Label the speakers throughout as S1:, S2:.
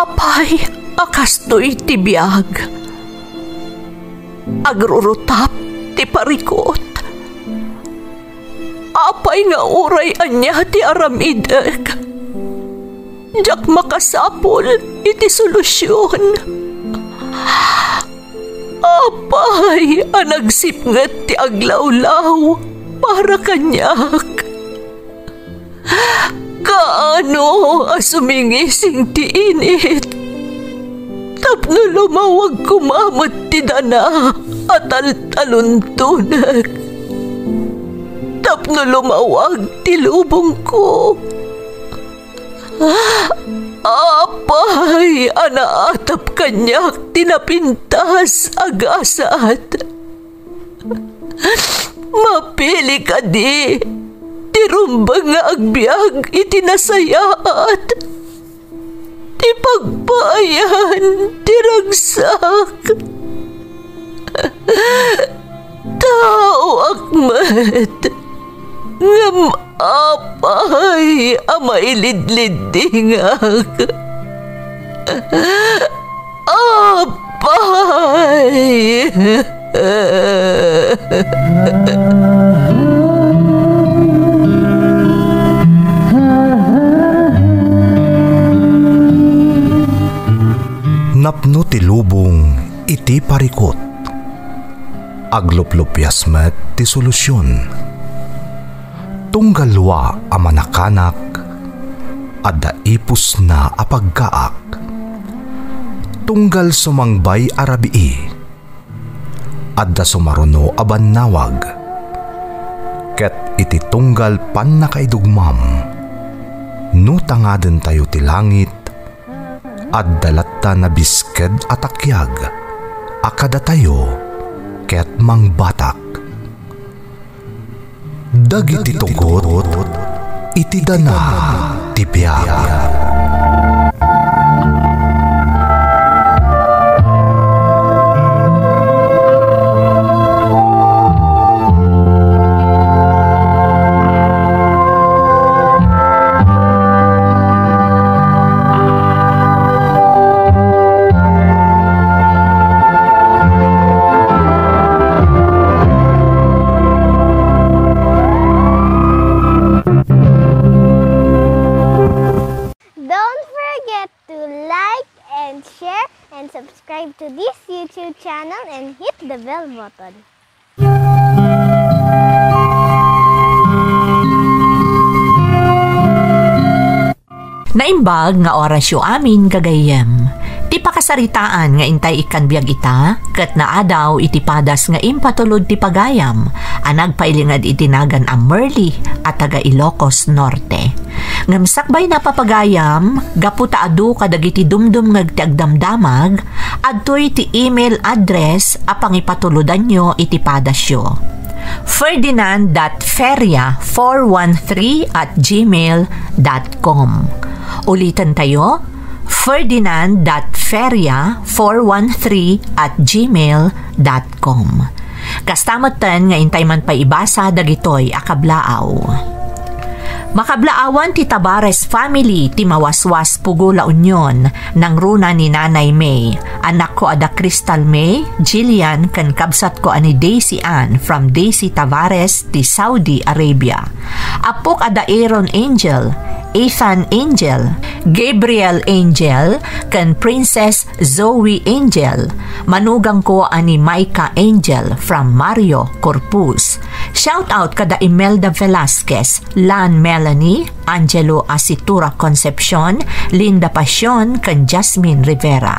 S1: Apay, akastoy ti biyag. Agrurutap ti parikot. Apay nga uray anya ti aramidek. Jak makasapol iti solusyon. Apay, anagsipnget ti aglawlaw para kanyak. Kaano asumingising ti init. Tapno lumawag kumamot ti dana at taluntunak. Tapno lumawag ti lubong ko. Apay, anaatap kanyak tinapintas agasat. Mapili ka di, tirumbang nga agbyag itinasayaat. Ti pagbayan, tiragsak. Tao akmat, ngam apay, amailidlidingak. Apay.
S2: Napno ti lubong iti parikot. Agluplupyas met ti solusyon. Tunggalwa a manakanak adda ipus na apagkaak. Tunggal sumangbay arabii adda sumaruno a bannawag. Ket iti tunggal pan nakaidugmam no tangaden tayo ti langit adda latta na bisked atakyag akada tayo ket mangbatak. Dagiti tugot iti dana ti biag.
S3: Subscribe to this YouTube channel and hit the bell button.
S1: Naimbag nga orasyo amin gagayem. Ti pakasaritaan nga intay ikan biag ita, ket naadaw iti padas nga impatulod ti pagayam, anagpailingad itinagan ang Merli at taga Ilocos Norte. Ngamsakbay na papagayam, gaputa adu kadagiti dumdum ngag ti agdamdamag, adtoy ti email address apang ipatuludan nyo iti padasyo. Ferdinand.feria413@gmail.com. Ulitan tayo, Ferdinand.feria413@gmail.com. Kastamotan nga intay man pa ibasa dagitoy akablaaw. Makablaawan ti Tabares family ti Mawaswas Pugo La Union nang runa ni Nanay May. Anak ko ada Crystal May, Jillian kan kabsat ko ani Daisy Ann from Daisy Tavares ti Saudi Arabia. Apok ada Aaron Angel, Ethan Angel, Gabriel Angel, kan Princess Zoe Angel. Manugang ko ani Maika Angel from Mario Corpus. Shout out kada Imelda Velasquez, Lan Melanie, Angelo Asitura Concepcion, Linda Passion, kan Jasmine Rivera.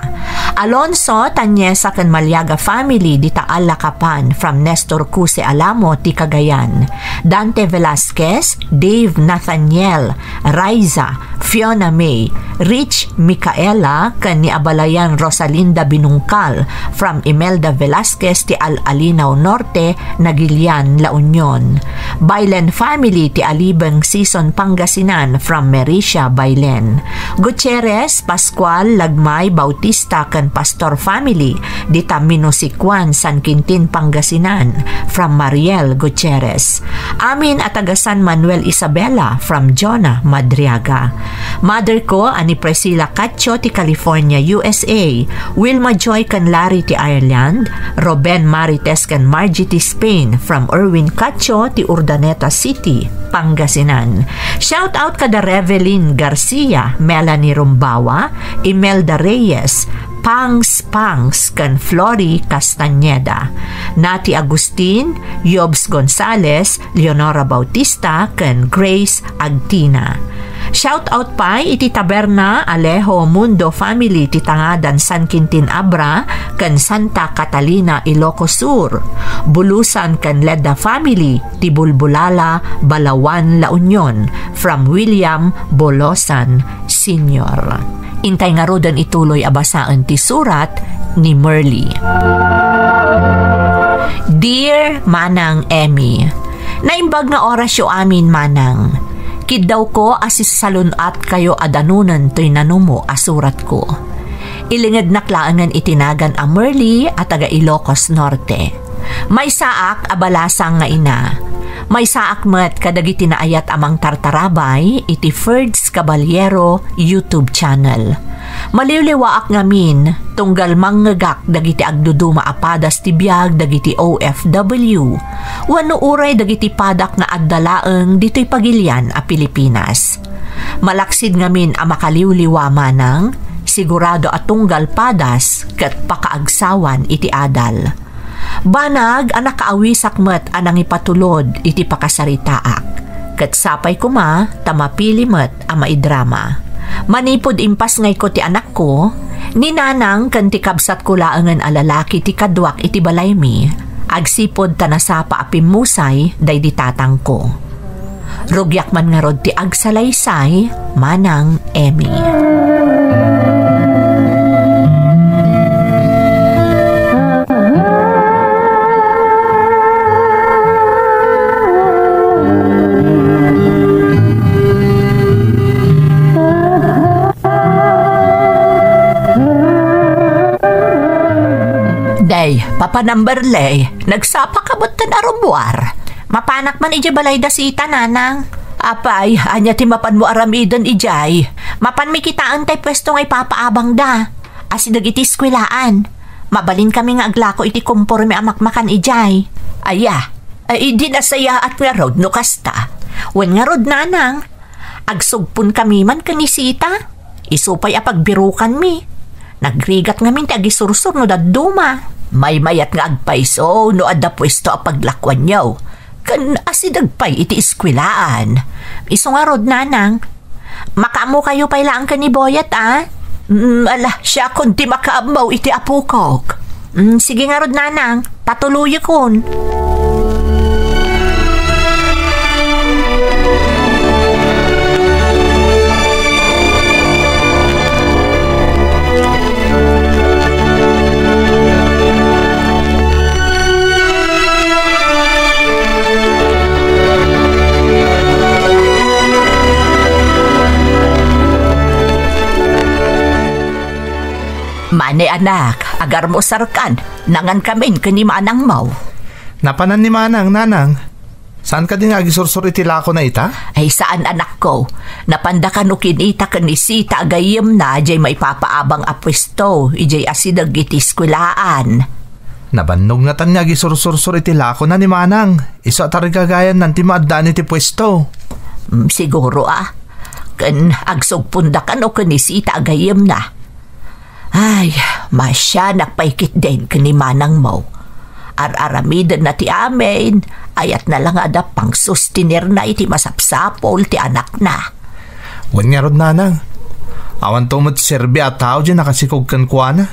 S1: Alonso Tanyesa kan Malyaga family di Taal Lakapan from Nestor Cuse Alamo ti Cagayan. Dante Velasquez, Dave Nathaniel, Raiza, Fiona May, Rich Micaela kan ni Abalayan Rosalinda Binungkal from Imelda Velasquez ti Al-Alinaw Norte, Nagilian, La Union. Bailen family ti Alibeng Season Pangasinan from Mericia, Bailen. Gutierrez, Pascual, Lagmay, Bautista kan Pastor family di Taminusikwan, San Quintin, Pangasinan from Mariel Gutierrez. Amin at taga San Manuel Isabela from Jonah Madriaga. Mother ko ani Priscilla Cacho ti California, USA, Wilma Joy kan Larry ti Ireland, Roben Marites kan Margie ti Spain, from Erwin Cacho ti Urdaneta City, Pangasinan. Shout out kada Revelyn Garcia, Melanie Rumbawa, Imelda Reyes, Pangs kan Flori Castañeda, Nati Agustin, Yobs Gonzales, Leonora Bautista kan Grace Agtina. Shout out pa iti Taberna Alejo Mundo Family ti Tangadan San Quintin Abra kan Santa Catalina Ilocos Sur, Bulusan kan Ledda Family ti Bulbulala Balawan La Union, from William Bolosan Sr. Intay nga rodan ituloy abasaan ti surat ni Merly. Dear Manang Emmy, naimbag nga orasyo amin manang. Kidaw ko asis salunat kayo adanunan to'y nanumo asurat ko. Ilingad naklaangan itinagan a Merly at taga Ilocos Norte. May saak abalasang nga ina. May saak met kadagiti naayat amang tartarabay iti Ferds Caballero YouTube channel. Maliliwaak ngamin tunggal manggagak dagiti agduduma apadas ti biag dagiti OFW. Wano uray dagiti padak nga addalaeng dito'y pagilian a Pilipinas. Malaksid ngamin a makaliwliwa manang, sigurado at tunggal padas kat pakaagsawan iti adal. Banag anak kaawisak met anang ipatulod iti pakasaritaak. Kat sapay kuma tamapili met a maidrama. Manipod impas ngay ko ti anak ko, ni nanang kan ti kabsat ko laangan a lalaki ti kadwak iti balay mi, agsipod tanasapa a pimusay day di tatang ko. Rugyak man nga rod ti agsalaysay, Manang Emmy. Day, Papa Numberley, nagsapa ka ba't arumbuar? Mapanak man ija balay da sita, nanang. Apay, anya ti mapan mo aramidan ijay. Mapan mi kitaan tay pwesto ngay papaabang da. Asidag iti skwilaan. Mabalin kami nga aglako iti komporme amakmakan ijay. Aya, ay di nasaya at nga rod no kasta. Wen nga rod, nanang. Agsugpun kami man kanisita. Isupay apagbirukan mi. Nagrigat ngamin ti agisursur no daduma. May mayat nga agpaiso no adda pwesto a paglakwan yaw. Kan asidagpay iti iskwilaan. Iso nga rod, nanang. Makamo kayo pay lang ka ni Boyat, ah? Ala, siya kundi makaamaw iti apukok. Sige nga rod, nanang. Patuloy kon. Mane anak, agar mo sarkan, nangan kamin kani manang mau.
S2: Napanan ni manang, nanang. Saan ka din agisursur iti lako na ita?
S1: Ay saan anak ko? Napanda ka no kinita kanisita agayim na jay maipapaabang apwesto, ijay asidag iti skwilaan.
S2: Nabannog na tan niya agisursur iti lako na ni manang. Iso at arigagayan nanti maadaan iti pwesto.
S1: Siguro kan agsugpunda ka no kanisita agayim na. Ay, masya nakpaikit din kani manang mo. Ar-aramidan na ti amin, ayat na lang ada pang sustinir na iti masapsapol ti anak na.
S2: Wan nga rod, nanang. Awan to mo't serbi at tao dyan nakasikog kan kuwana.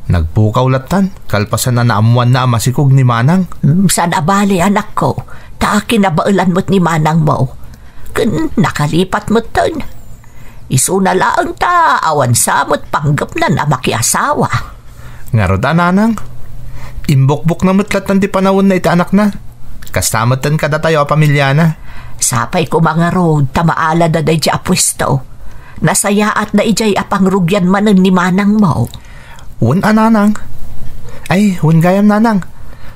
S2: Nagpukaw latan, kalpasan na naamuan na masikog ni manang.
S1: San abali, anak ko, ta kinabailan mo't ni manang mo. Kan nakalipat mo't ton. Isu na lang ta, awan samot panggap na na makiasawa.
S2: Nga rod, nanang. Imbok-bok na mutlatan ti panahon na iti anak na. Kastamatan kada tayo a pamilya na.
S1: Sapay ko mga road, tamaala da day di apwesto. Nasayaat na ijay apangrugyan manan ni manang mo.
S2: Un nanang. Ay, un gayam, nanang.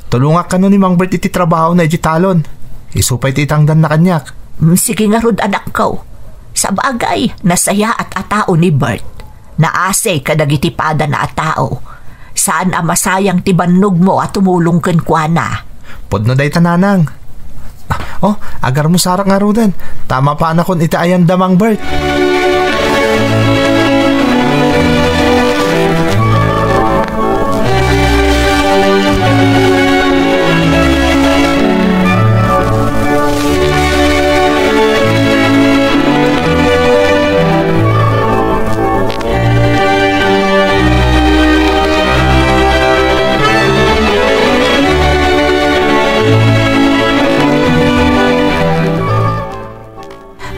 S2: Tulungak ka no ni Mang Bert iti trabaho na iti talon. Isupay ti itangdan na kanyak.
S1: Sige nga road, anak ko. Sa bagay, nasaya at atao ni Bert. Naase kadagiti pada na atao. Saan ang masayang tibannog mo at tumulong ken kuana?
S2: Podno day tananang. Agar mo sarak nga rudan. Tama pa na kon itaayan damang Bert.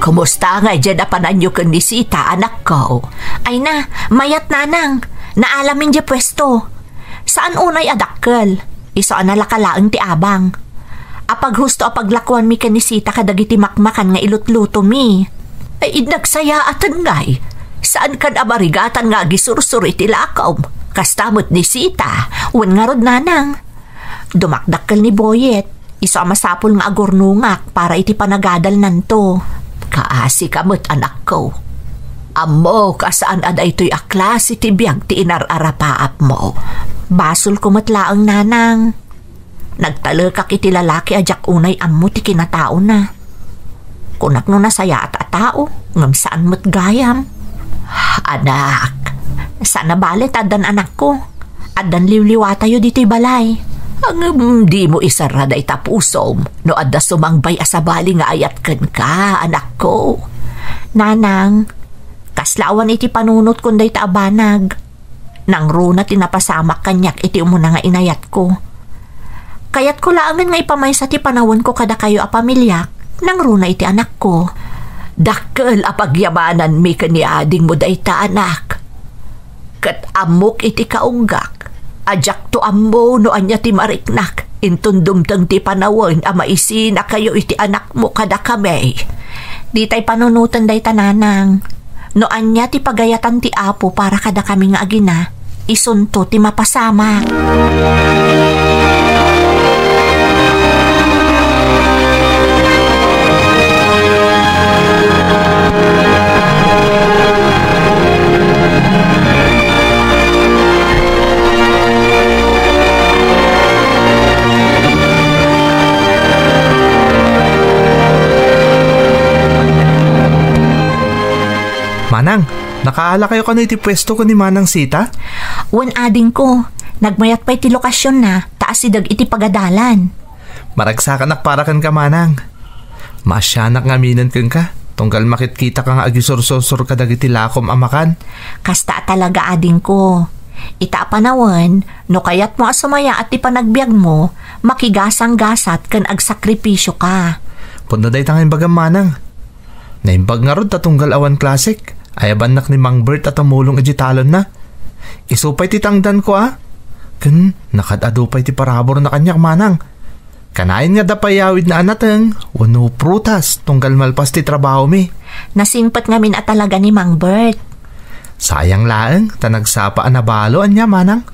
S1: Kumusta nga dyan na pananyo kang nisita, anak ko? Ay na, mayat nanang. Naalamin dyan pwesto. Saan unay adakkel? Iso analakalaang ti abang. Apag husto apaglakuan mi kanisita kadagiti makmakan nga ilutluto mi. Ay nagsaya atan ngay. Saan kan abarigatan nga gisursur iti lakaw? Kastamot ni Sita, wan nga rod nanang. Dumakdakkel ni Boyet. Iso masapol nga agurnungak para iti panagadal nanto. Kaasi kamot anak ko. Amo kasaan aday to'y aklas iti biyag ti inararapaap mo. Basol kumatlaang nanang. Nagtalakak iti lalaki ajak unay amo ti kinatao na. Kunak no nasaya at atao, ngam saan mo't gayam. Anak, sana balit adan anak ko. Adan liwliwa tayo dito'y balay. Ang di mo isara da itapusom no adda sumangbay asabali nga ayatken ka, anak ko. Nanang, kaslawan iti panunot kun day taabanag. Nang runa tinapasamak kanyak iti umuna nga inayat ko. Kayat ko laangan nga ipamaysa ti panawon ko kada kayo a pamilyak. Nang runa iti anak ko. Dakkel apagyabanan mi kani ading mo day ta anak. Kat amok iti kaunggak. Ajak to ammo no anya ti mariknak. Intundumtang ti panawon a maisin na kayo iti anak mo kada kami. Di tay panunutan day tananang. No anya ti pagayatan ti apo para kada kami nga agina. Isunto ti mapasama.
S2: Manang, nakaala kayo kano iti pwesto ko ni Manang Sita?
S1: Wan ading ko, nagmayat pa iti lokasyon na, taas sidag iti pagadalan.
S2: Maragsakan para kan ka, Manang. Masyanak nga minan kan ka. Tunggal makitkita ka nga agisursor kadag iti lakom amakan.
S1: Kasta talaga ading ko. Ita panawan, no kayat mo asumaya at ipanagbiag mo, makigasang-gasat kan agsakripisyo ka.
S2: Puno day tangin bagam, Manang. Naimbag nga rod tatunggal awan klasik. Ayaban nak ni Mang Bert at amulong iti talon na. Isupay ti tangdan ko Kan nakadadupay ti parabor na kanyak, Manang. Kanain nga dapayawid na anateng. Wano prutas tunggal malpas ti trabaho mi.
S1: Nasingpat nga min at talaga ni Mang Bert.
S2: Sayang laeng, tanagsapaan na balo anya, Manang.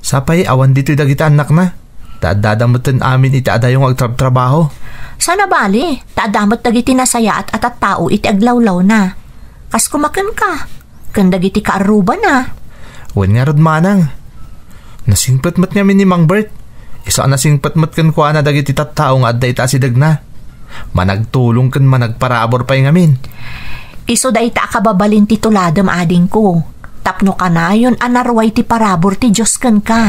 S2: Sapay awan dito'y dagita anak na. Dadadamutin amin iti adayong agtrabaho.
S1: Sana bali, taadamot dagiti nasaya at tao iti aglawlaw na. Kas kumakan ka, kan dagiti kaaruba na.
S2: Wan nga rod, Manang. Nasingpatmat nga min ni Mang Bert. Isa nasingpatmat kan kuha na dagiti tattao nga adda ita sidag na. Managtulong kan managparabor pa yung amin.
S1: Iso da ita akababalin ti tuladam ading ko. Tapno ka na yun anarway ti parabor ti Diyos kan ka.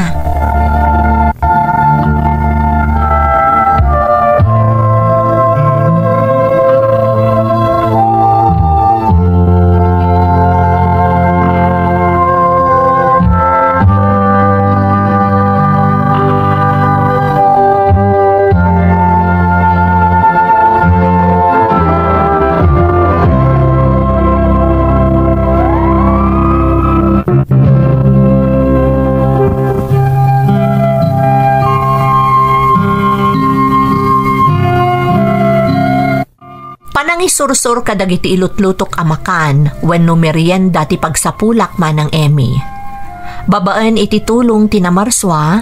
S1: Sursur kadagiti ilutlutok amakan wenno merienda ti pagsapulak manang Emmy. Babaan iti tulong tinamarswa,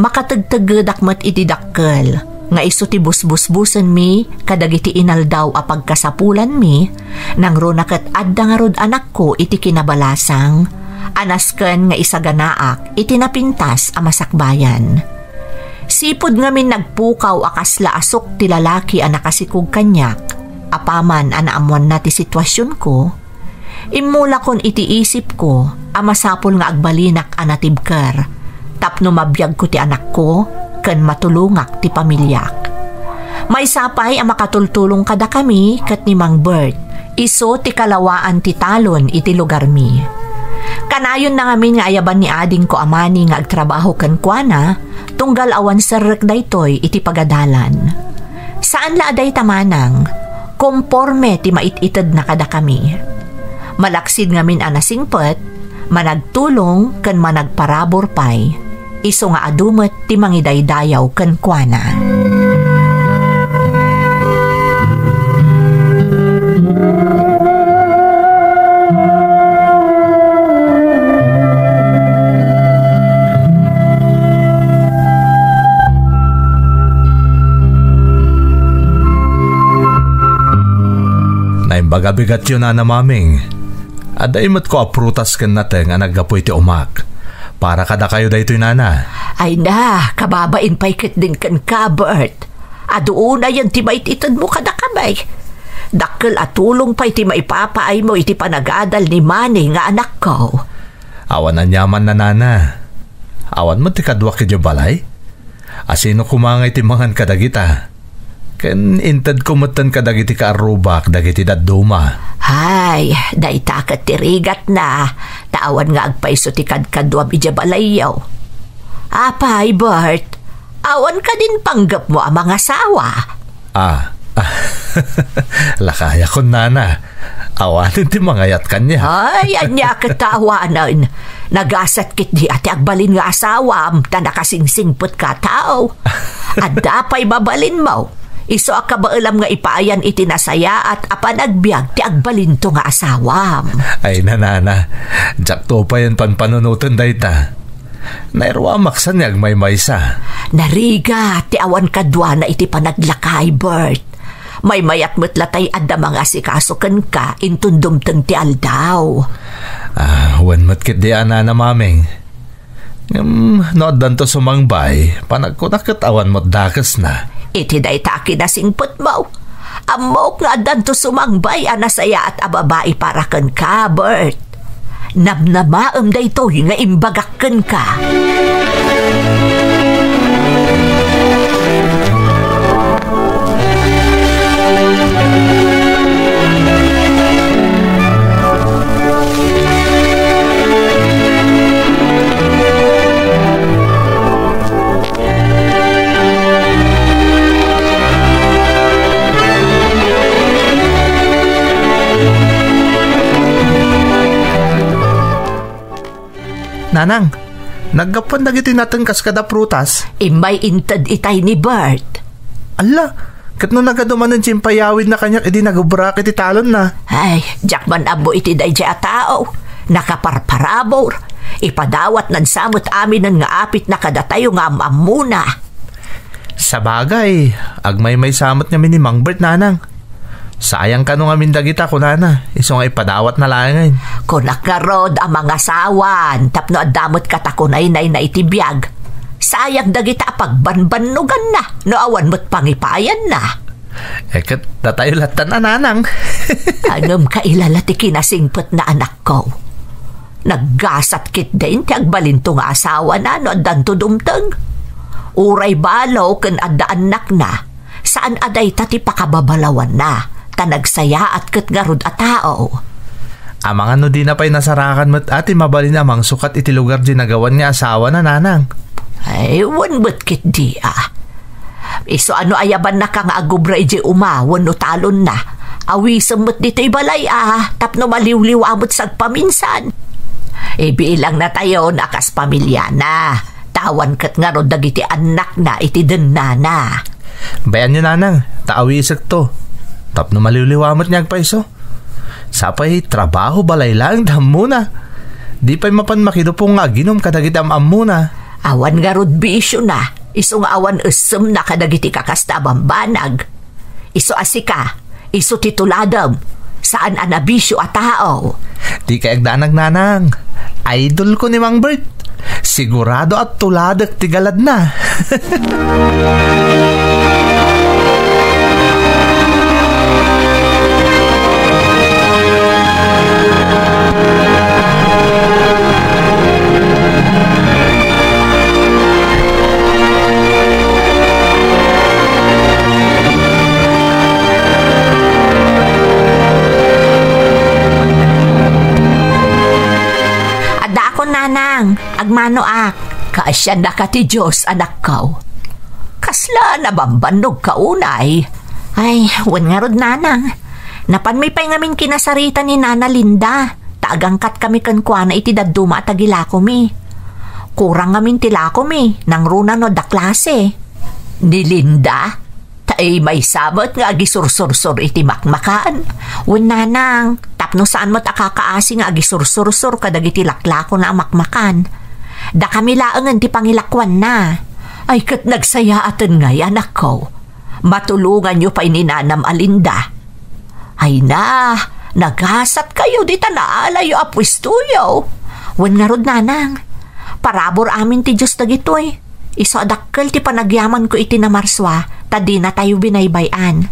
S1: makatagtagedakmat iti dakkel. nga iso ti busbusbusen mi kadagiti inaldaw a pagkasapulan mi nang runaket adda nga rod anak ko iti kinabalasang anasken nga isaganaak iti napintas a masakbayan. Sipod nga min nagpukaw akasla asok ti lalaki a nakasikog kanyak apaman anaamuan na ti sitwasyon ko. Immula kon iti isip ko a masapol nga agbalinak a natibker tapno mabiyag ko ti anak ko ken matulungak ti pamilyak. May sapay ang makatultulong kada kami ket ni Mang Bert. Iso ti kalawaan ti talon iti lugar mi. Kanayon na ngamin nga ayaban ni ading ko amani nga agtrabaho ken kuana tunggal awan serrek daytoy iti pagadalan. Saan la aday tamanang komporme ti mait-ited na kada kami. Malaksid ngamin anasingpet, managtulong ken managparabor pay. Iso nga adumet ti mangidaydayaw ken kuana.
S2: Naimbaga-bigat yun na maming. Aday mo't ko aprutas ken natin nga naggapoy ti umak. Para kada kayo daytoy nana.
S1: Ay na, kababain pa'y kit din kan ka, Bert. Adoon na yan ti mait-itad mo kada kamay. Dakkel at tulong pa'y ti maipapaay mo iti panagadal ni Manny nga anak ko.
S2: Awan na nyaman na nana. Awan mo ti kadwa kidyo balay? Asino kumangay ti mangan kadagita? Ken intad kumutan kadagiti kaarubak dagiti dadduma.
S1: Hay, daytakat tirigat na. Tawan nga agpaiso ti kadkadwam ijabalayaw. Apay, Bert, awan ka din panggap mo ang mga asawa.
S2: Lakaya ko nana. Awanin ti mangayat kanya.
S1: Ay, anya katawanan. Nagasat kit di ati agbalin nga asawam ta nakasingsingput ka tao. At dapay babalin mo. Iso akabaalam nga ipaayan iti nasaya at apanagbiag ti agbalinto nga asawam.
S2: Ay nanana, jakto pa yan panpanunutan dayta. Nairwa maksan niya may maysa.
S1: Nariga, ti awan kadwa na iti panaglakay, Bert. May mayat mutlatay adda mga sikasukan ka intundumteng ti aldaw.
S2: Wan matkit di anana maming. Nood to sumangbay, panagkunakat awan mo't dakas na.
S1: Iti day taki na singput mo. Amok nga danto sumangbay anasaya at ababae para kan ka, Bert. Namnamaam day to nga imbagak kan ka.
S2: Nanang, naggapan dagiti natin kas kada prutas.
S1: Imay intad itay ni Bert.
S2: Ala, kat no nagadumanan simpayawid na kanyak, edi nagubrakit italon na.
S1: Ay, jakman abo iti day dya tao. Nakaparparabor. Ipadawat nan samot amin ng nga apit na kadatayo nga amamuna.
S2: Sa bagay, agmay may samot niya ni Mang Bert, nanang. Sayang ka nung amin dagita ko nana. Iso nga ipadawat na langin.
S1: Kunak nga rod ang mga sawan. Tapno adamot katakunay na itibiyag. Sayang dagita pagbanbanugan na. No awan mo't pangipayan na.
S2: Kat datayo latan na nanang.
S1: Angam kailalati kinasingpot na anak ko. Naggasat kit din ti agbalinto nga asawa na no adanto dumteng. Uray balaw ken adda anak na. Saan aday tati pakababalawan na. Tanagsaya at katgarod at tao.
S2: Amang ano di na pa'y nasarakan mo't ati mabalin amang sukat iti lugar di nagawan nga asawa na nanang.
S1: Ay, wanbut kit di Iso ano ayaban na kang agubra iji umawan o talon na. Awisam mo't dito'y balay tapno maliw-liw amot sagpaminsan. Ibilang na tayo nakas pamilya na. Tawan kat nga ro dagiti anak na iti den na.
S2: Bayan nyo nanang, taawisag to. Tapno maliliwamot niyag pa iso. Sapay trabaho balay lang dam muna. Di pa'y mapan makidupong nga ginom kadagit am muna.
S1: Awan nga rod bisyo na. Iso nga awan usum na kadagiti kakasta bambanag. Iso asika, iso tituladam, saan anabisyo a tao.
S2: Di kaagdanag nanang. Idol ko ni Mang Bert. Sigurado at tuladak tigalad na.
S1: Nanang, agmano ak, kaasya na ka ti Diyos, anak ko. Kasla na bambanog ka unay. Ay, wan nga rod nanang. Napan may pay ngamin kinasarita ni Nana Linda. Taagangkat kami kankwana iti daduma at agilako mi. Kurang ngamin tilako mi, nang runa no da klase. Ni Linda? Taay may sabot nga agisursur-sur iti makmakaan. Wan nanang, tapno saan mo't akakaasi nga agisursur-sur kadag iti laklako na makmakan. Da kami laangan ti pangilakwan na. Ay kat nagsaya atan ngay anak ko. Matulungan nyo pa ininanam Alinda. Ay na, naghasat kayo di tanaalayo apwistuyo. Wan nga rod nanang, parabor amin ti Diyos dagitoy. Iso adakkel ti panagyaman ko iti na marswa, tadi na tayo binaybayan.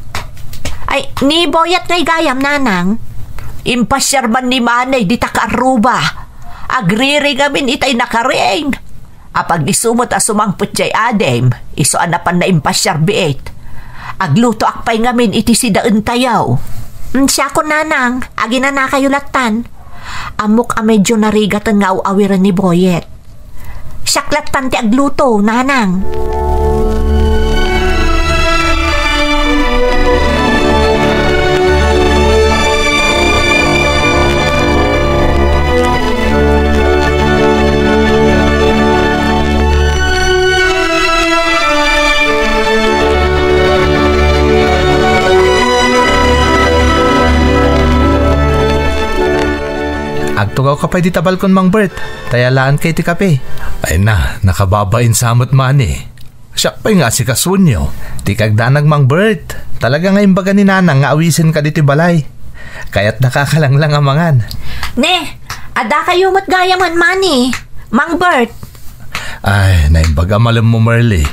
S1: Ay, ni boyat ngay gayam nanang. Impasyarman ni manay di takaruba. Agriri gamin itay nakaring. Apag isumot asumangput jay adem, iso anapan na impasyar biit. Agluto akpay ngamin iti sidaan tayaw. Siya ko nanang, agi na nakayulatan. Amok a medyo narigatan nga awiran ni boyet. Siyaklatan ti agluto, nanang.
S2: Agtugaw ka pa di tabalkon Mang Bert. Tayalaan kay ti kape. Ay na, nakababain samot man eh. Siya pa'y nga si kasunyo. Di kagdanag Mang Bert. Talaga nga imbaga ni nanang nga awisin ka diti balay. Kaya't nakakalanglang amangan.
S1: Ne, ada kayo mat gayaman mani, Mang Bert.
S2: Ay, naimbaga malam mo Merly.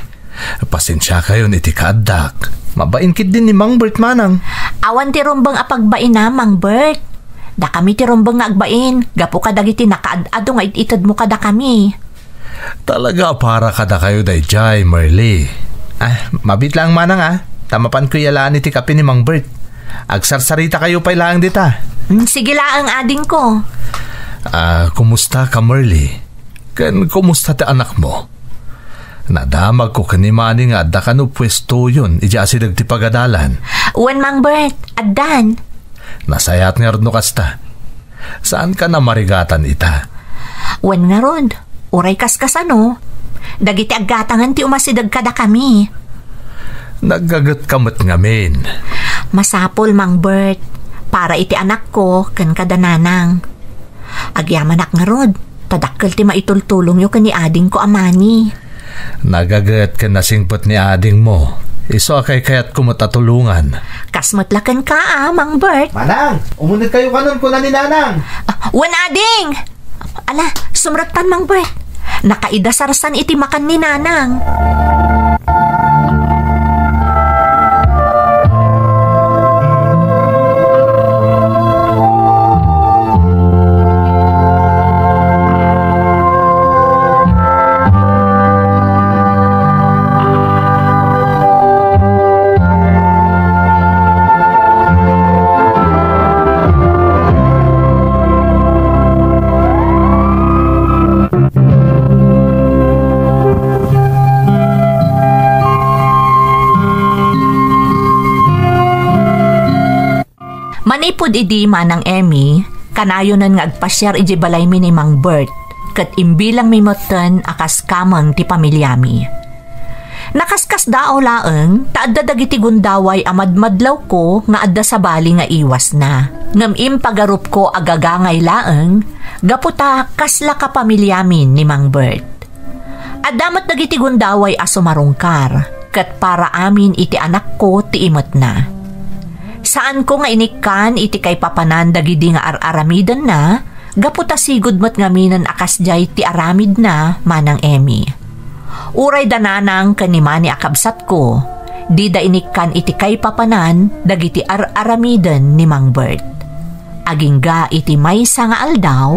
S2: Pasensya kayo ni ti kaadak. Mabainkit din ni Mang Bert manang.
S1: Awan ti rumbang apagbain na Mang Bert. Da kami ti rumbang nga agbain. Gapo ka dagiti nakaadado nga ititad mo kada kami.
S2: Talaga para kada kayo dayjay, Merly. Mabit lang manang Tamapan ko yalaan iti kape ni Mang Bert. Agsarsarita kayo pa ilang dita.
S1: Sige laang ading ko.
S2: Kumusta ka Merly? Kumusta ti anak mo? Nadamag ko kanimani nga adda ka no pwesto yun. Ija asidag ti pagadalan.
S1: Uwan Mang Bert, addan.
S2: Nasayat nga rin no kasta. Saan ka na marigatan ita?
S1: Wan nga ron. Uray kaskasano. Dagiti aggatangan ti umasidag kada kami.
S2: Naggagat kamot ngamin.
S1: Masapol Mang Bert. Para iti anak ko kan kada nanang. Agyamanak nga rod. Tadakkel ti maitultulong yo kani ading ko amani.
S2: Nagagat ka nasingpot ni ading mo. Iso kay kayat kumatatulungan.
S1: Kasmatlakan ka Mang Bert.
S2: Manang, umunod kayo kanon ko na ni nanang.
S1: Wan ading! Ala, sumratan Mang Bert. Nakaidasarsan iti makan ni nanang. Manipod idi manang Emmy, kanayonan nga agpasyar iji balay mi ni Mang Bert, kat imbilang mi moten akas kamang ti pamilyami. Nakaskas dao laeng, taadda dagiti gundaway amadmadlaw ko nga adda sa bali nga iwas na. Ngam pagarup ko agagangay laeng, gaputa kasla ka pamilyamin ni Mang Bert. At damat dagiti gundaway aso marungkar, kat para amin iti anak ko ti imot na. Saan ko nga inikan iti kay papanan dagidi nga aramidan na, gaputa sigud mo't ngaminan akas jay ti aramid na manang Emmy. Uray dananang kanimani akabsat ko, di da inikan iti kay papanan dagiti aramidan ni Mang Bert. Agingga iti maysa nga aldaw,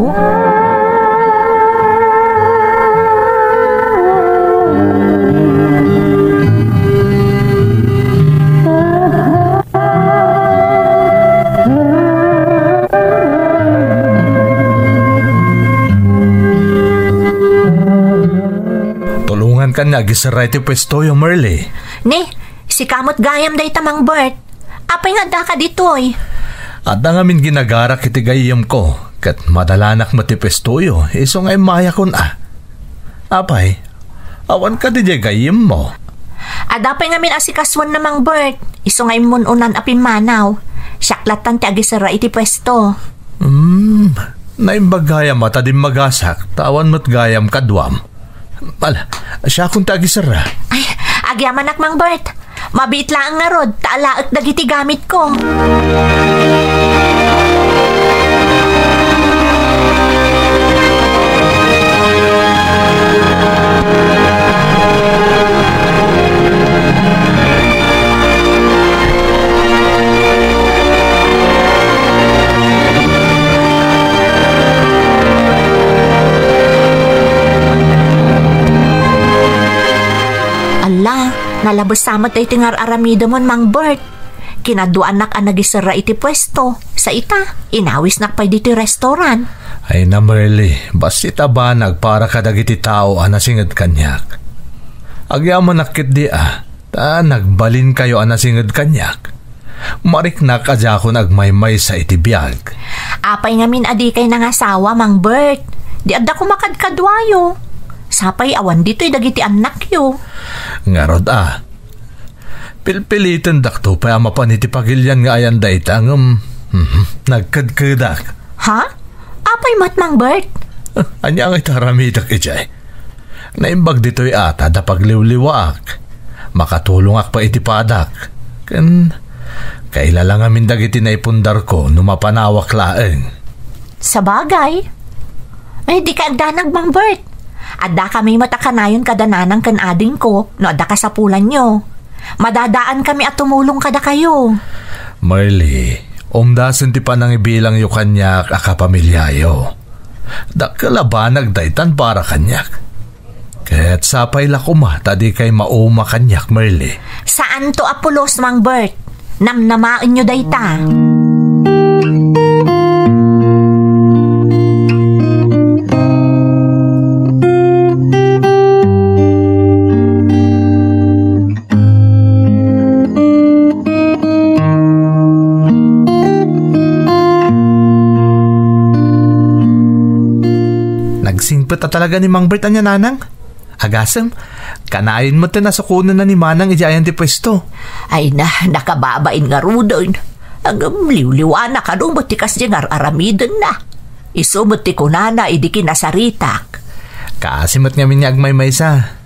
S2: kan nga gisara iti pwesto yung Merle.
S1: Ne, si kamot gayam day tamang Bert. Apay nga da ka ditoy.
S2: At ngamin ginagarak iti gayam ko, kat madalanak mo ti pwesto yo, iso nga'y maya kun Apay, awan ka di gayam mo.
S1: Adapay ngamin asikaswan namang Bert, iso nga'y mununan apimanaw. Siyaklatan ti agisara iti pwesto.
S2: Naimbag gayam at adim magasak, tawan mo't gayam kadwam. Pala, siya kung tagisara.
S1: Ay, agyaman ak Mang Bert. Mabiit lang nga rod, taalaak dagiti gamit ko. Nalabas samat ay tingar aramida mon Mang Bert. Kinaduan nak ang nagisara iti pwesto. Sa ita, inawis nak pa diti restoran.
S2: Ay na Merle, basit abanag para kadagiti tao anasingad kanyak. Agyaman nakit di ta nagbalin kayo anasingad kanyak. Mariknak adya ko nagmaymay sa iti biyag.
S1: Apay ngamin adi kay nangasawa Mang Bert. Di adda ko makadkadwayo. Sapay awan dito'y dagiti anak yo.
S2: Ngarod Pilpilitan dakto pa amapan iti pagilyan nga ayan daytang nagkadkadak.
S1: Ha? Apay mat Mang Bert?
S2: Anya nga itaramidak ijay. Naimbag dito'y ata da pagliwliwaak. Makatulong ak pa iti padak. Kaila lang amin dagiti na ipundar ko numapanawak laeng.
S1: Sa bagay? Ay di ka agdanag Mang Bert. Adda kami matakanayon kadananang kan ading ko no adda ka sa pulan nyo. Madadaan kami at tumulong kada kayo.
S2: Merle, umdasan ti pa nang ibilang yu kanyak akapamilyayo. Da kalabanag daytan para kanyak. Kaya't sapay lakuma tadi kay mauma kanyak Merle.
S1: Saan to Apulos Mang Bert? Namnamaan nyo dayta.
S2: Singpet talaga ni Mang Bert anya nanang. Agasem, kanayon mo na sa kuno na ni Manang ijayan ti pwesto.
S1: Ay na, nakababain nga rudon. Ang liwliwa na kanong tikas di nga aramidan na. Isumot ti kunana idiki nasaritak.
S2: Kasimot nga minyag may maysa.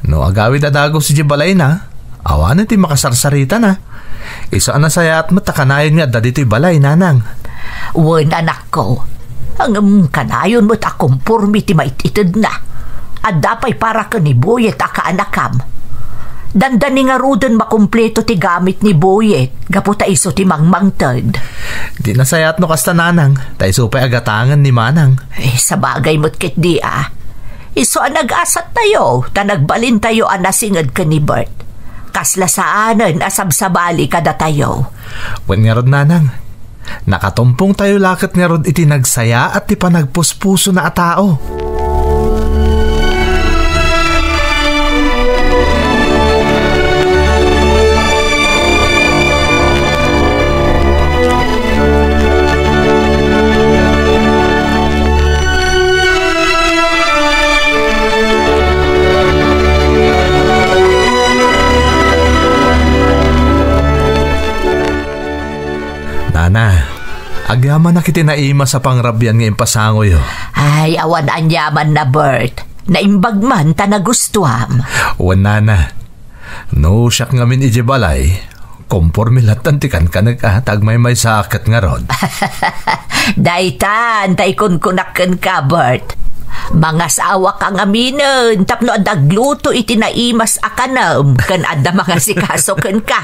S2: No agawid adago si Jibalay na. Awanan ti makasarsarita na. Isa na sayat mo takanayon nga dadito'y balay nanang.
S1: Wan anak ko. Ang kanayon mo't akumpurmi ti maititid na. At dapay para ka ni Boyet akaanakam. Dandani nga rudon makumpleto ti gamit ni Boyet. Gaputa iso ti mangmangtad.
S2: Di nasayat no kasta nanang. Tayo supay agatangan ni Manang.
S1: Sa bagay mo't kit di Iso ang nag-asat tayo. Ta nagbalin tayo anasingad ka ni Bert. Kaslasaanan asabsabali kada tayo.
S2: Wen nga rod nanang. Nakatumpong tayo lakit nga rod iti nagsaya at ti panagpuspuso na atao. Nana, agyaman na kiti naima sa pangrabyan nga impasangoy.
S1: Ay, awan anyaman na Bert. Naimbag man ta nagustuham.
S2: Wana na. No, siyak ngamin ijibalay. Kompormilat tantikan ka nag-atag may sakat nga rod.
S1: Daitan, tay kun-kunakan ka, Bert. Mga sawa kang aminin, tapno adagluto itinaimas akanam, kan ada mga sikasokan ka.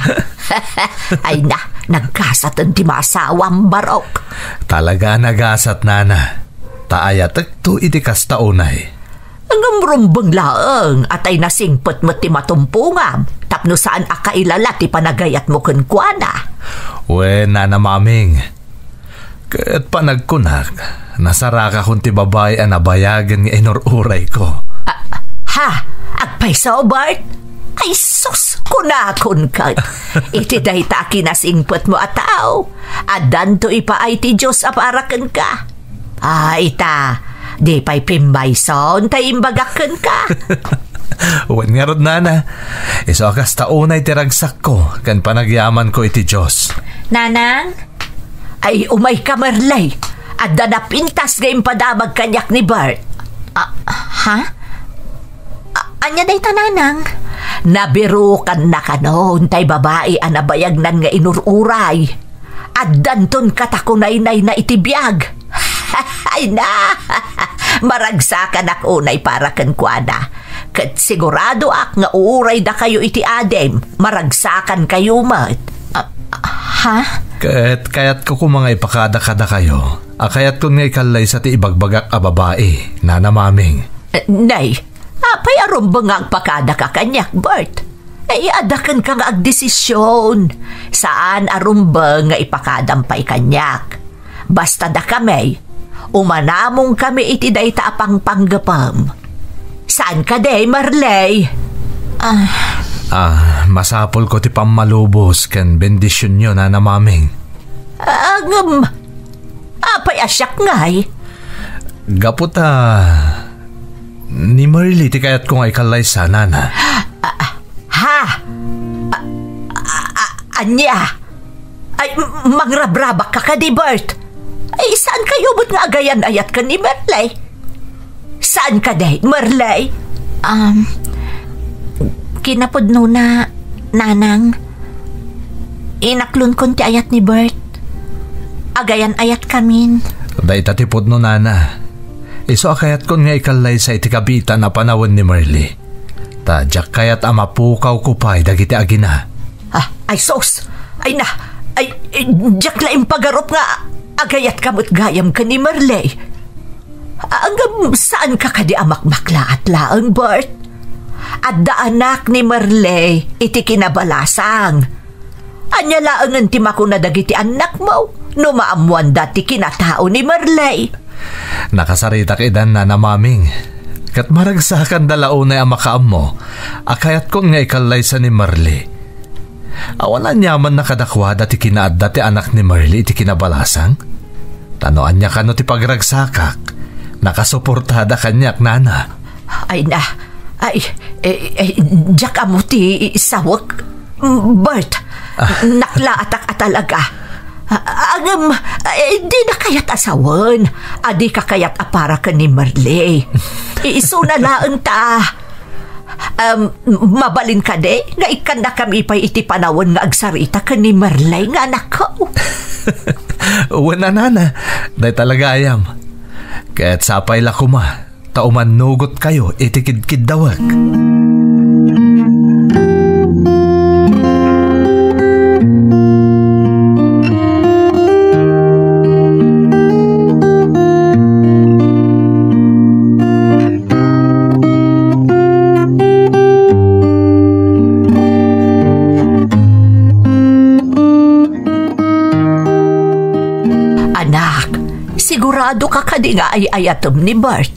S1: Ay na, nagkasat ti masawang barok.
S2: Talaga nagasat, nana. Taayatak to iti kastaunay.
S1: Ang amrumbang laang, atay nasingpot mo ti matumpungam, tapno saan akailala ti panagayat mo kunkwana.
S2: We, nana maming. Kat panagkunak, nasaraka kung ti babae ang nabayagan nga inururay ko.
S1: Ha? Agpaysaw, Bart? Ay sus, kunakon ka. Iti day ta kinasingpot mo ataw. Adan to ipaay ti Diyos aparakan ka. Ita, di pa'y pimbayson, tay imbagakan ka.
S2: Wan nga rod, nana. Iso akas taunay tiragsak ko, kan panagyaman ko iti Diyos.
S1: Nanang? Ay umay ka, Marlay. At pintas gayong padamag kanyak ni Bart. Ha? Anya day tananang? Nabirukan na ka noon, tay babae anabayagnan nga inururay. At danton katakunay-nay na itibiyag. Ay na! Maragsakan ak unay para kankwana. Kat sigurado ak nga uuray da kayo iti adem. Maragsakan kayo mat. Ha?
S2: Kayat ko kung mga ipakada-kada kayo. Kayat ko nga ikalay sa ti ibagbagak a babae, nana maming.
S1: Nay, apay arumbang nga agpakada ka kanyak, Bert. Ay adakan ka nga agdesisyon. Saan arumbang nga ipakadampay kanyak. Basta da kami, umanamong kami iti dayta apang panggapam. Saan ka day, Marley?
S2: Masapol ko ti pamalubos kan bendisyon nyo, nana maming.
S1: Apay asyak ngay.
S2: Gaputa, ni Marley ti kayat ko nga ikalay sa nana.
S1: Ha? Anya? Ay, mangrabrabak ka di, Bert? Ay, saan kayo ba't nga agayan ayat ka ni Marley? Saan ka day, Marley? Kinapudno na, nanang. Inaklon kon ti ayat ni Bert. Agayan ayat kamin.
S2: Day tatipod no, nana. Iso akayat kon nga ikalay sa itikabitan na panawon ni Marley. Tadyak kayat amapukaw kupay dagiti agina.
S1: Ay sos! Ay na! Ay, jak laing pagarop nga agayat kamot gayam ka ni Marley. Hanggang saan ka kadi amakmakla at laang, Bert? At daanak ni Marley iti kinabalasang. Anya laangan ti makuna dagiti anak mo no maamuan dati kinatao ni Marley.
S2: Nakasarita kidan na namaming. Kat maragsakan dalaunay ang makaam mo. Akayat ko nga ikalay sa ni Marley. Awalan yaman nakadakwa dati kinaad dati anak ni Marley iti kinabalasang. Tanoan niya kano ti pagragsakak. Nakasuportada kanyak, nana.
S1: Ay na. Ay, jak amo ti sawak. Bert, naklaatak atalaga. Di na kayat asawan. Adi ka kayat apara ka ni Marley. Iso na laan ta. Mabalin ka de, nga ikan na kami pa'y iti panawon nga agsarita ka ni Marley nga anak ko.
S2: Wala, nana. Day talaga ayam. Kaya't sapay la kuma. Tauman nugot kayo, itikid-kid dawag.
S1: Anak, sigurado ka kadi nga ay ayatom ni Bert.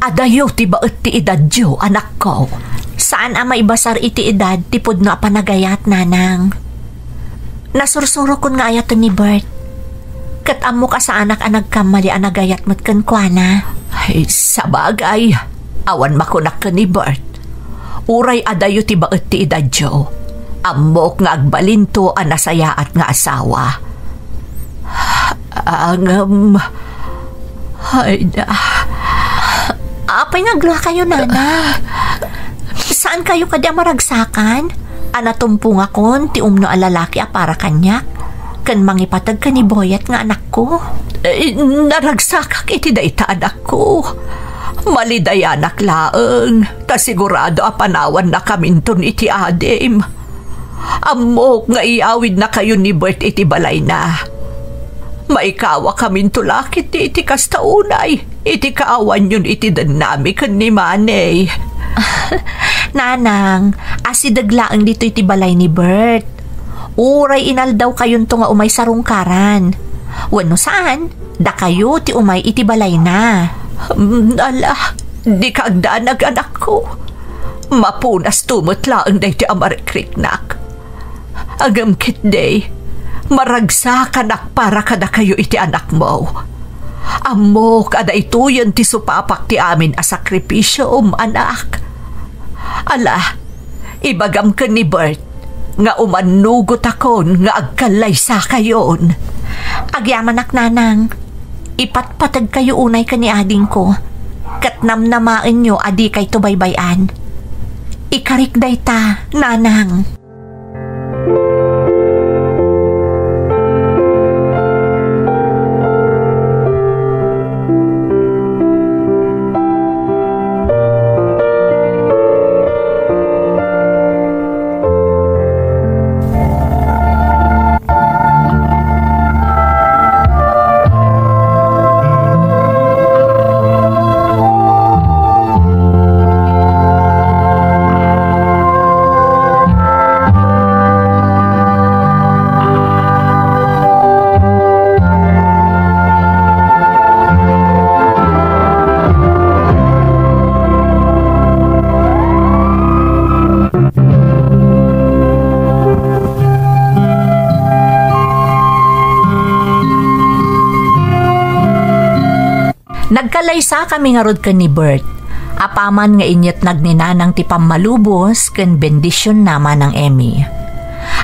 S1: Adayo ti baet ti edad jo, anak ko. Saan may basar iti edad tipod na panagayat, nanang? Nasursuro kon nga ayaton ni Bert. Kat amo ka sa anak anag kamali anagayat mo't kankwana. Ay, sabagay. Awan makunak ka ni Bert. Uray adayo ti baet ti edad jo. Amok nga agbalinto ang nasayaat nga asawa. Ay na. Apay nga gluha kayo, nana. Saan kayo kadya maragsakan? Anatumpo nga kon, ti umno a lalaki a para kanyak. Kan mangipatag ka ni Boyet nga anak ko. Naragsakak iti dayta anak ko. Malidayanak laeng. Ta sigurado a panawan na kaminton iti adim. Amok nga iawid na kayo ni Bert iti balay na. Maikawa kamin tulakit iti kastaunay. Iti kaawan yun iti danami kan ni Manay. Nanang, asidaglaang dito iti balay ni Bert. Uray inal daw kayon to nga umay sarungkaran. Wano saan? Da kayo ti umay iti balay na. Ala, di kaagdaan anak ko. Mapunas tumutlaang day ti amarikrik-nak. Agam kit day, maragsakan para kada kayo iti anak mo. Amo kada ito yun ti supapak ti amin a sakripisyo anak. Ala, ibagam ka ni Bert nga umanugot akon nga agkalay sa kayon. Agyaman nanang, ipatpatag kayo unay ka ni ading ko. Katnamnamaan nyo adi kay tubaybayan. Ikarik day ta, nanang. Nagkalaysa kami nga rod ken ni Bert. Apaman nga inyet nagninanang ti pammalubos ken bendisyon naman ng Emmy.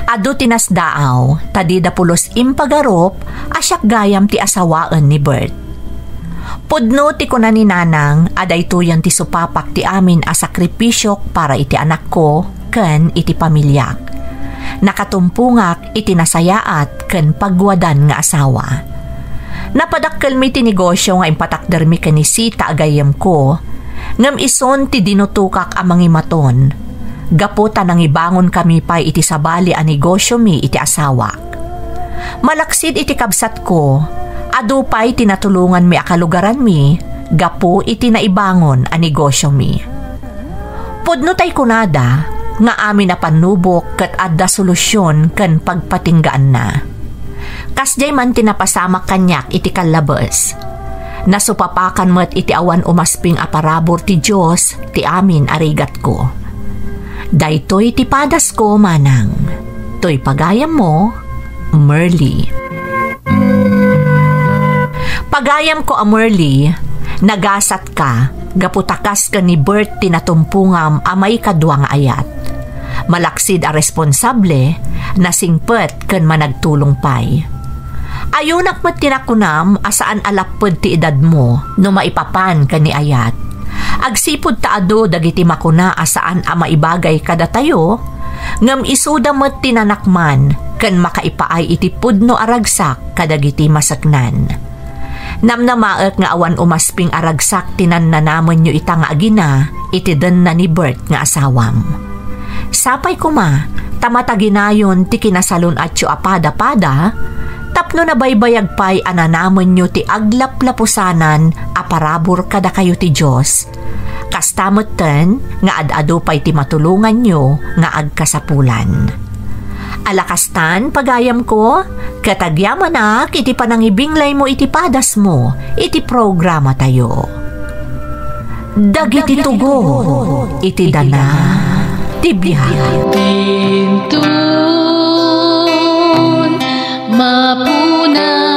S1: Adu tinasdaaw, tadida pulos impagarop, asyak gayam ti asawaan ni Bert. Pudno ti kunan ni nanang, aday tuyan ti supapak ti amin a sakripisyok para iti anak ko ken iti pamilyak. Nakatumpungak iti nasayaat ken pagwadan nga asawa. Napadakkel mi ti negosyo nga impatakder mi kanisita agayam ko, ngam ison ti dinutukak amang imaton. Gaputa nang ibangon kami pa iti sabali a negosyo mi iti asawak. Malaksid iti kabsat ko, adu pa'y tinatulungan mi akalugaran mi, gapu iti naibangon a negosyo mi. Pudno tay kunada, nga amin na panubok kat adda solusyon kan pagpatinggaan na. Kasjay man tinapasamak kanyak iti kalabas. Nasupapakan mo't iti awan umasping aparabor ti Diyos, ti amin arigat ko. Daytoy ti padas ko manang. Toy pagayam mo, Merly. Pagayam ko a Merly, nagasat ka, gaputakas ka ni Bert tinatumpungam amay kadwa nga ayat. Malaksid a responsable, nasingpet ken managtulong pay. Ayunak mo't tinakunam asaan alapod ti edad mo no maipapan ka ni ayat. Agsipod taado dagiti makuna asaan a maibagay kada tayo, ngam isuda mo't tinanakman ken makaipaay iti pudno aragsak kadagiti masaknan. Namnamaek nga awan umasping aragsak tinan na namon nyo itang agina iti den na ni Bert nga asawam. Sapay kuma, tamataginayon ti kinasalon at yu apada-pada, tapno na baybayag pa'y ananamon nyo ti aglaplapusanan aparabor kada kayo ti Diyos. Kastamot ten nga ad-ado pa'y ti matulungan nyo nga agkasapulan. Alakastan, pagayam ko, katagyaman na iti panangibinglay mo iti padas mo, iti programa tayo. Dagiti tugo, iti dana, tibiyay.
S4: Bintun, mapuna